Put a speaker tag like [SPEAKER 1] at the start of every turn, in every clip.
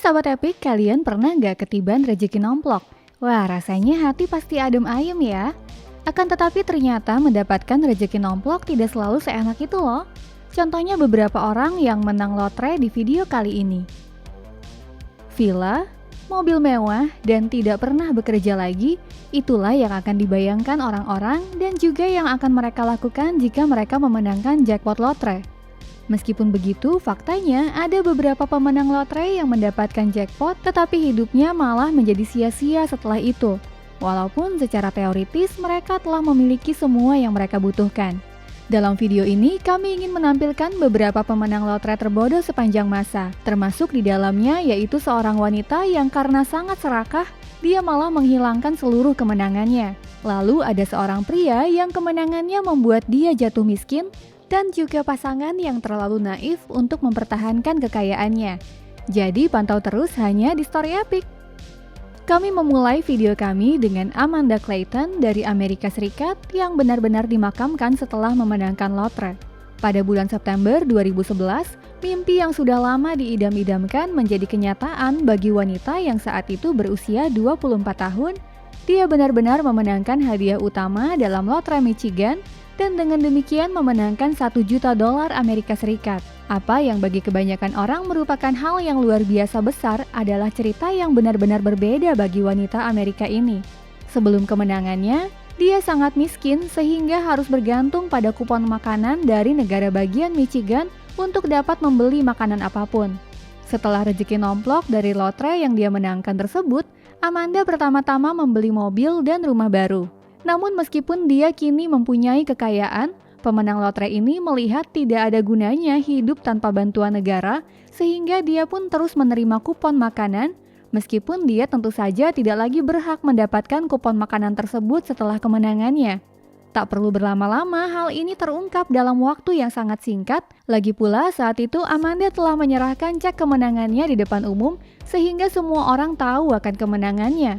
[SPEAKER 1] Hai Sobat Epic, kalian pernah nggak ketiban rezeki nomplok? Wah, rasanya hati pasti adem ayem ya. Akan tetapi ternyata mendapatkan rezeki nomplok tidak selalu seenak itu loh. Contohnya beberapa orang yang menang lotre di video kali ini. Villa, mobil mewah, dan tidak pernah bekerja lagi, itulah yang akan dibayangkan orang-orang dan juga yang akan mereka lakukan jika mereka memenangkan jackpot lotre. Meskipun begitu, faktanya ada beberapa pemenang lotre yang mendapatkan jackpot tetapi hidupnya malah menjadi sia-sia setelah itu. Walaupun secara teoritis mereka telah memiliki semua yang mereka butuhkan. Dalam video ini, kami ingin menampilkan beberapa pemenang lotre terbodoh sepanjang masa. Termasuk di dalamnya yaitu seorang wanita yang karena sangat serakah, dia malah menghilangkan seluruh kemenangannya. Lalu ada seorang pria yang kemenangannya membuat dia jatuh miskin, dan juga pasangan yang terlalu naif untuk mempertahankan kekayaannya. Jadi pantau terus hanya di Story Epic. Kami memulai video kami dengan Amanda Clayton dari Amerika Serikat yang benar-benar dimakamkan setelah memenangkan lotre. Pada bulan September 2011, mimpi yang sudah lama diidam-idamkan menjadi kenyataan bagi wanita yang saat itu berusia 24 tahun. Dia benar-benar memenangkan hadiah utama dalam lotre Michigan dan dengan demikian memenangkan $1 juta Amerika Serikat. Apa yang bagi kebanyakan orang merupakan hal yang luar biasa besar adalah cerita yang benar-benar berbeda bagi wanita Amerika ini. Sebelum kemenangannya, dia sangat miskin sehingga harus bergantung pada kupon makanan dari negara bagian Michigan untuk dapat membeli makanan apapun. Setelah rezeki nomplok dari lotre yang dia menangkan tersebut, Amanda pertama-tama membeli mobil dan rumah baru. Namun meskipun dia kini mempunyai kekayaan, pemenang lotre ini melihat tidak ada gunanya hidup tanpa bantuan negara, sehingga dia pun terus menerima kupon makanan, meskipun dia tentu saja tidak lagi berhak mendapatkan kupon makanan tersebut setelah kemenangannya. Tak perlu berlama-lama, hal ini terungkap dalam waktu yang sangat singkat. Lagi pula saat itu Amanda telah menyerahkan cek kemenangannya di depan umum, sehingga semua orang tahu akan kemenangannya.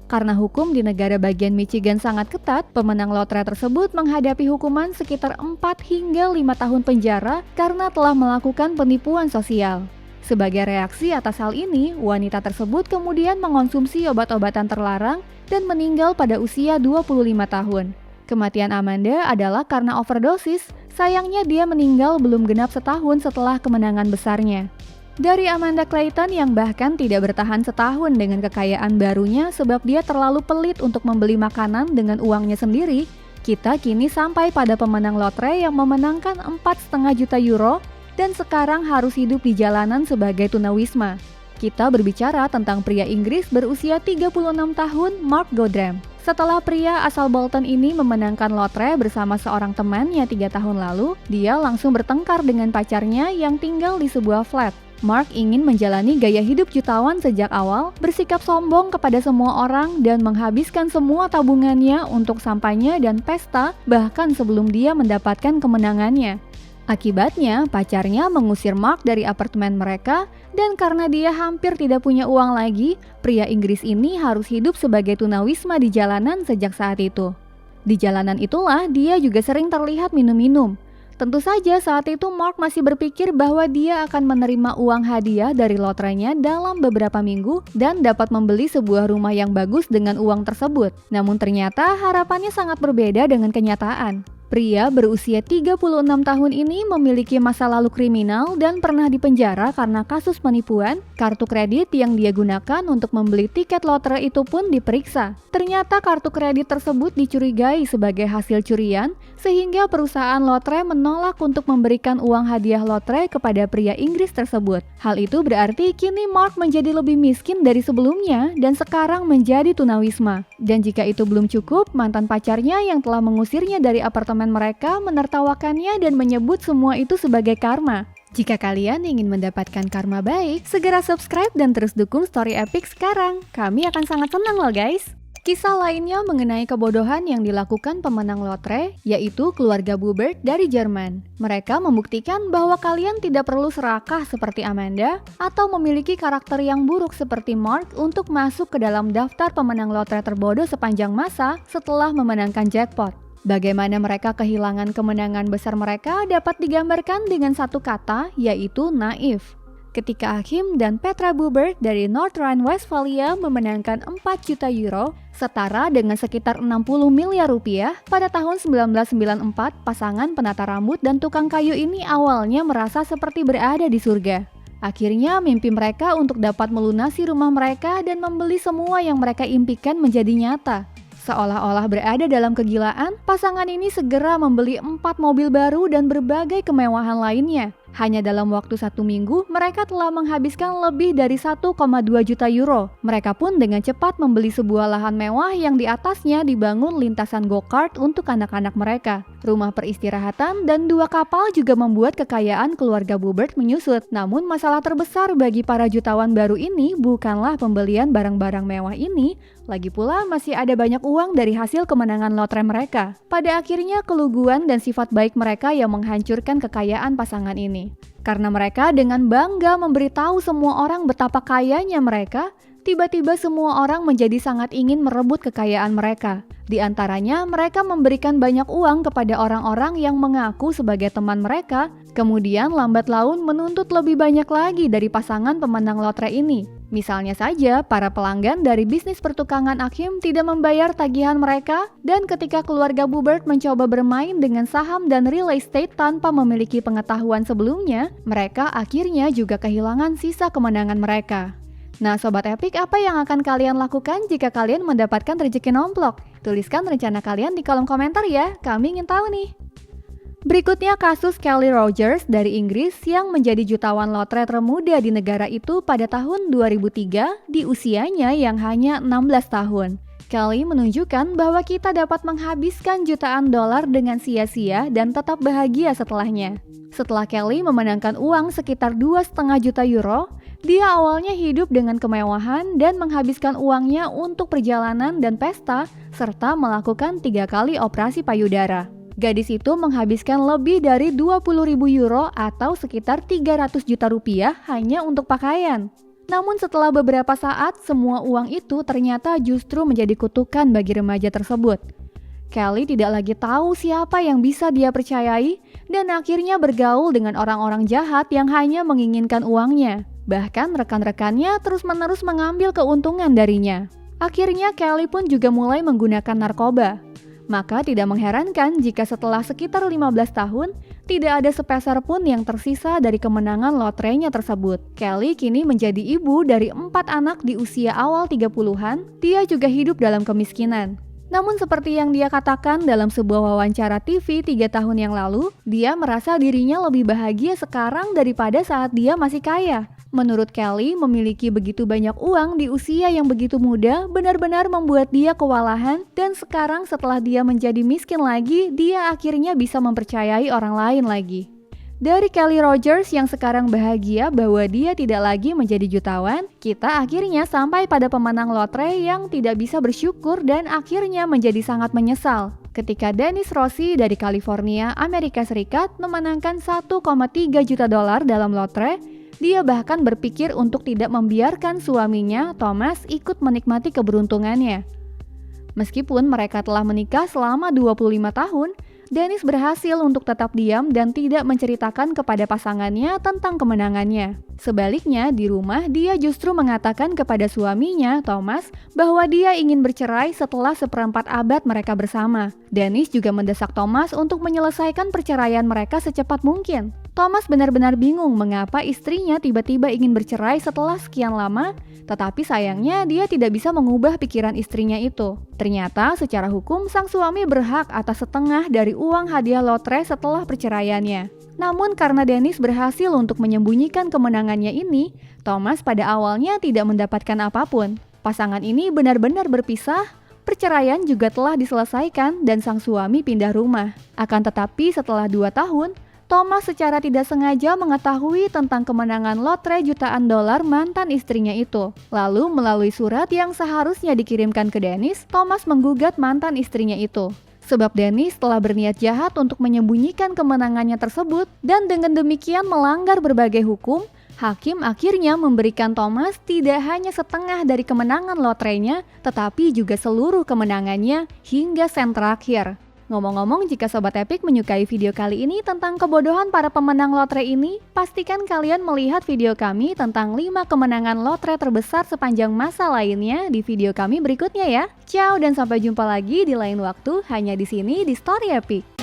[SPEAKER 1] Karena hukum di negara bagian Michigan sangat ketat, pemenang lotre tersebut menghadapi hukuman sekitar 4 hingga 5 tahun penjara karena telah melakukan penipuan sosial. Sebagai reaksi atas hal ini, wanita tersebut kemudian mengonsumsi obat-obatan terlarang dan meninggal pada usia 25 tahun. Kematian Amanda adalah karena overdosis, sayangnya dia meninggal belum genap setahun setelah kemenangan besarnya. Dari Amanda Clayton yang bahkan tidak bertahan setahun dengan kekayaan barunya sebab dia terlalu pelit untuk membeli makanan dengan uangnya sendiri, kita kini sampai pada pemenang lotre yang memenangkan 4,5 juta euro dan sekarang harus hidup di jalanan sebagai tunawisma. Kita berbicara tentang pria Inggris berusia 36 tahun, Mark Goddram. Setelah pria asal Bolton ini memenangkan lotre bersama seorang temannya 3 tahun lalu, dia langsung bertengkar dengan pacarnya yang tinggal di sebuah flat. Mark ingin menjalani gaya hidup jutawan sejak awal, bersikap sombong kepada semua orang dan menghabiskan semua tabungannya untuk sampahnya dan pesta bahkan sebelum dia mendapatkan kemenangannya. Akibatnya, pacarnya mengusir Mark dari apartemen mereka dan karena dia hampir tidak punya uang lagi, pria Inggris ini harus hidup sebagai tunawisma di jalanan sejak saat itu. Di jalanan itulah dia juga sering terlihat minum-minum. Tentu saja saat itu Mark masih berpikir bahwa dia akan menerima uang hadiah dari lotrenya dalam beberapa minggu dan dapat membeli sebuah rumah yang bagus dengan uang tersebut. Namun ternyata harapannya sangat berbeda dengan kenyataan. Pria berusia 36 tahun ini memiliki masa lalu kriminal dan pernah dipenjara karena kasus penipuan. Kartu kredit yang dia gunakan untuk membeli tiket lotre itu pun diperiksa. Ternyata kartu kredit tersebut dicurigai sebagai hasil curian, sehingga perusahaan lotre menolak untuk memberikan uang hadiah lotre kepada pria Inggris tersebut. Hal itu berarti kini Mark menjadi lebih miskin dari sebelumnya dan sekarang menjadi tunawisma. Dan jika itu belum cukup, mantan pacarnya yang telah mengusirnya dari apartemen mereka menertawakannya dan menyebut semua itu sebagai karma. Jika kalian ingin mendapatkan karma baik, segera subscribe dan terus dukung Story Epic sekarang. Kami akan sangat senang loh guys. Kisah lainnya mengenai kebodohan yang dilakukan pemenang lotre, yaitu keluarga Bubert dari Jerman. Mereka membuktikan bahwa kalian tidak perlu serakah seperti Amanda atau memiliki karakter yang buruk seperti Mark untuk masuk ke dalam daftar pemenang lotre terbodoh sepanjang masa setelah memenangkan jackpot. Bagaimana mereka kehilangan kemenangan besar mereka dapat digambarkan dengan satu kata, yaitu naif. ketika Achim dan Petra Bubert dari North Rhine-Westphalia memenangkan 4 juta euro, setara dengan sekitar 60 miliar rupiah. Pada tahun 1994, pasangan penata rambut dan tukang kayu ini awalnya merasa seperti berada di surga. Akhirnya mimpi mereka untuk dapat melunasi rumah mereka dan membeli semua yang mereka impikan menjadi nyata. Seolah-olah berada dalam kegilaan, pasangan ini segera membeli 4 mobil baru dan berbagai kemewahan lainnya. Hanya dalam waktu 1 minggu, mereka telah menghabiskan lebih dari 1,2 juta euro. Mereka pun dengan cepat membeli sebuah lahan mewah yang di atasnya dibangun lintasan go-kart untuk anak-anak mereka. Rumah peristirahatan dan 2 kapal juga membuat kekayaan keluarga Bubert menyusut. Namun masalah terbesar bagi para jutawan baru ini bukanlah pembelian barang-barang mewah ini, lagi pula masih ada banyak uang dari hasil kemenangan lotre mereka. Pada akhirnya keluguan dan sifat baik mereka yang menghancurkan kekayaan pasangan ini. Karena mereka dengan bangga memberitahu semua orang betapa kayanya mereka, tiba-tiba semua orang menjadi sangat ingin merebut kekayaan mereka. Di antaranya, mereka memberikan banyak uang kepada orang-orang yang mengaku sebagai teman mereka, kemudian lambat laun menuntut lebih banyak lagi dari pasangan pemenang lotre ini. Misalnya saja, para pelanggan dari bisnis pertukangan Achim tidak membayar tagihan mereka, dan ketika keluarga Bubert mencoba bermain dengan saham dan real estate tanpa memiliki pengetahuan sebelumnya, mereka akhirnya juga kehilangan sisa kemenangan mereka. Nah Sobat Epic, apa yang akan kalian lakukan jika kalian mendapatkan rezeki nomplok? Tuliskan rencana kalian di kolom komentar ya, kami ingin tahu nih. Berikutnya kasus Kelly Rogers dari Inggris yang menjadi jutawan lotre termuda di negara itu pada tahun 2003 di usianya yang hanya 16 tahun. Kelly menunjukkan bahwa kita dapat menghabiskan jutaan dolar dengan sia-sia dan tetap bahagia setelahnya. Setelah Kelly memenangkan uang sekitar 2,5 juta euro, dia awalnya hidup dengan kemewahan dan menghabiskan uangnya untuk perjalanan dan pesta, serta melakukan 3 kali operasi payudara. Gadis itu menghabiskan lebih dari 20.000 euro atau sekitar 300 juta rupiah hanya untuk pakaian. Namun setelah beberapa saat, semua uang itu ternyata justru menjadi kutukan bagi remaja tersebut. Kelly tidak lagi tahu siapa yang bisa dia percayai dan akhirnya bergaul dengan orang-orang jahat yang hanya menginginkan uangnya. Bahkan rekan-rekannya terus-menerus mengambil keuntungan darinya. Akhirnya Kelly pun juga mulai menggunakan narkoba. Maka tidak mengherankan jika setelah sekitar 15 tahun, tidak ada sepeser pun yang tersisa dari kemenangan lotrenya tersebut. Kelly kini menjadi ibu dari 4 anak di usia awal 30-an, dia juga hidup dalam kemiskinan. Namun seperti yang dia katakan dalam sebuah wawancara TV 3 tahun yang lalu, dia merasa dirinya lebih bahagia sekarang daripada saat dia masih kaya. Menurut Kelly, memiliki begitu banyak uang di usia yang begitu muda benar-benar membuat dia kewalahan dan sekarang setelah dia menjadi miskin lagi, dia akhirnya bisa mempercayai orang lain lagi. Dari Kelly Rogers yang sekarang bahagia bahwa dia tidak lagi menjadi jutawan, kita akhirnya sampai pada pemenang lotre yang tidak bisa bersyukur dan akhirnya menjadi sangat menyesal. Ketika Dennis Rossi dari California, Amerika Serikat memenangkan 1,3 juta dolar dalam lotre, dia bahkan berpikir untuk tidak membiarkan suaminya, Thomas, ikut menikmati keberuntungannya. Meskipun mereka telah menikah selama 25 tahun, Dennis berhasil untuk tetap diam dan tidak menceritakan kepada pasangannya tentang kemenangannya. Sebaliknya, di rumah dia justru mengatakan kepada suaminya, Thomas, bahwa dia ingin bercerai setelah seperempat abad mereka bersama. Dennis juga mendesak Thomas untuk menyelesaikan perceraian mereka secepat mungkin. Thomas benar-benar bingung mengapa istrinya tiba-tiba ingin bercerai setelah sekian lama, tetapi sayangnya dia tidak bisa mengubah pikiran istrinya itu. Ternyata secara hukum sang suami berhak atas setengah dari uang hadiah lotre setelah perceraiannya. Namun karena Dennis berhasil untuk menyembunyikan kemenangannya ini, Thomas pada awalnya tidak mendapatkan apapun. Pasangan ini benar-benar berpisah, perceraian juga telah diselesaikan dan sang suami pindah rumah. Akan tetapi setelah 2 tahun, Thomas secara tidak sengaja mengetahui tentang kemenangan lotre jutaan dolar mantan istrinya itu. Lalu melalui surat yang seharusnya dikirimkan ke Dennis, Thomas menggugat mantan istrinya itu. Sebab Dennis telah berniat jahat untuk menyembunyikan kemenangannya tersebut dan dengan demikian melanggar berbagai hukum, hakim akhirnya memberikan Thomas tidak hanya setengah dari kemenangan lotrenya, tetapi juga seluruh kemenangannya hingga sen terakhir. Ngomong-ngomong, jika Sobat Epic menyukai video kali ini tentang kebodohan para pemenang lotre ini, pastikan kalian melihat video kami tentang 5 kemenangan lotre terbesar sepanjang masa lainnya di video kami berikutnya ya. Ciao dan sampai jumpa lagi di lain waktu hanya di sini di Story Epic.